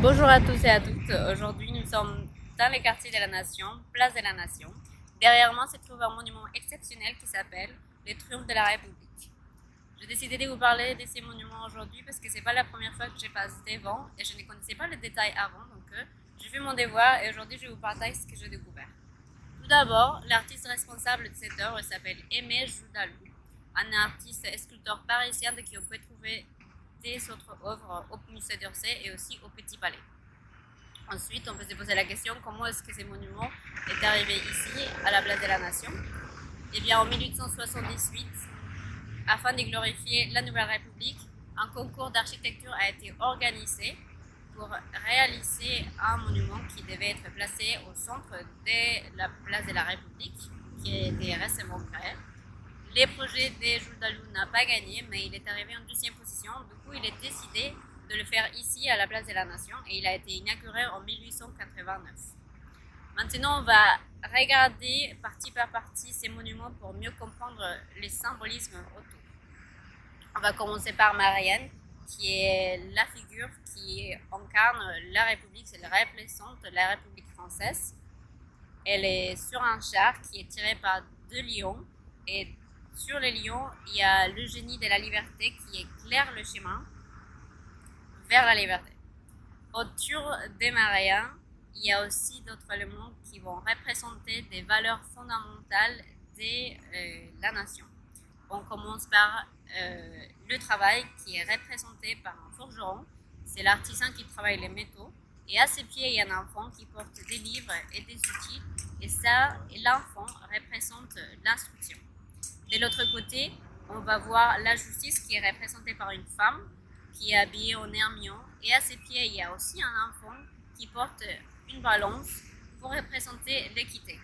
Bonjour à tous et à toutes. Aujourd'hui, nous sommes dans les quartiers de la Nation, place de la Nation. Derrière moi se trouve un monument exceptionnel qui s'appelle le Triomphe de la République. J'ai décidé de vous parler de ces monuments aujourd'hui parce que c'est pas la première fois que je passe devant et je ne connaissais pas les détails avant, donc j'ai fait mon devoir et aujourd'hui je vous partage ce que j'ai découvert. Tout d'abord, l'artiste responsable de cette œuvre s'appelle Aimé Joudalou, un artiste et sculpteur parisien qui on peut trouver des autres œuvres au musée d'Orsay et aussi au Petit Palais. Ensuite, on peut se poser la question comment est-ce que ces monuments est arrivé ici, à la place de la Nation. Eh bien, en 1878, afin de glorifier la Nouvelle République, un concours d'architecture a été organisé pour réaliser un monument qui devait être placé au centre de la place de la République, qui a été récemment créé. Le projet de Jules Dalou n'a pas gagné, mais il est arrivé en deuxième position. Du coup, il est décidé de le faire ici, à la place de la Nation, et il a été inauguré en 1889. Maintenant, on va regarder partie par partie ces monuments pour mieux comprendre les symbolismes autour. On va commencer par Marianne, qui est la figure qui incarne la République, elle représente la République française. Elle est sur un char qui est tiré par deux lions, et sur les lions, il y a le génie de la liberté qui éclaire le chemin vers la liberté. Autour des Mariens, il y a aussi d'autres éléments qui vont représenter des valeurs fondamentales de la nation. On commence par le travail qui est représenté par un forgeron. C'est l'artisan qui travaille les métaux. Et à ses pieds, il y a un enfant qui porte des livres et des outils. Et ça, l'enfant représente l'instruction. De l'autre côté, on va voir la justice qui est représentée par une femme qui est habillée en hermion. Et à ses pieds, il y a aussi un enfant qui porte une balance pour représenter l'équité.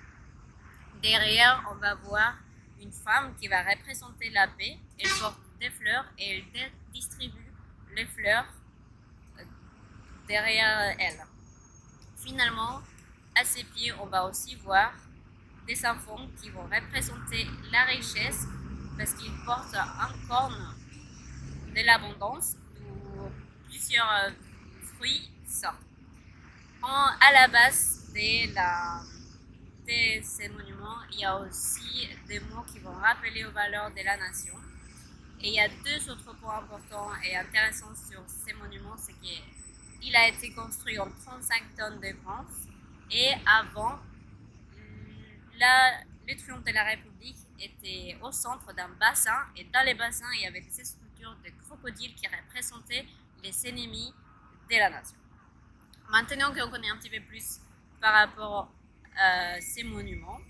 Derrière, on va voir une femme qui va représenter la paix. Elle porte des fleurs et elle distribue les fleurs derrière elle. Finalement, à ses pieds, on va aussi voir des enfants qui vont représenter la richesse parce qu'ils portent un corne de l'abondance où plusieurs fruits sortent. À la base de ces monuments, il y a aussi des mots qui vont rappeler aux valeurs de la nation. Et il y a deux autres points importants et intéressants sur ces monuments, c'est qu'il a été construit en 35 tonnes de bronze et avant, le triomphe de la République était au centre d'un bassin et dans les bassins, il y avait des sculptures de crocodiles qui représentaient les ennemis de la nation. Maintenant qu'on connaît un petit peu plus par rapport à ces monuments,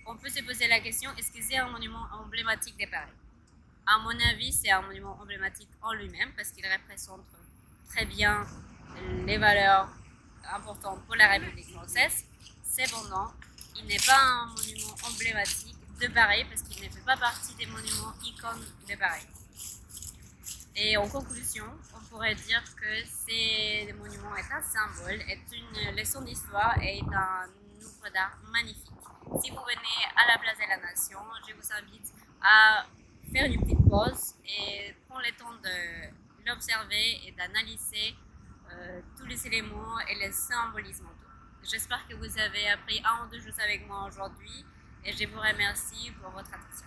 on peut se poser la question, est-ce que c'est un monument emblématique de Paris? À mon avis, c'est un monument emblématique en lui-même parce qu'il représente très bien les valeurs importantes pour la République française. Cependant, il n'est pas un monument emblématique de Paris parce qu'il ne fait pas partie des monuments icônes de Paris. Et en conclusion, on pourrait dire que ces monuments est un symbole, est une leçon d'histoire et est un œuvre d'art magnifique. Si vous venez à la place de la Nation, je vous invite à faire une petite pause et prendre le temps de l'observer et d'analyser tous les éléments et les symbolismes autour. J'espère que vous avez appris un ou deux choses avec moi aujourd'hui et je vous remercie pour votre attention.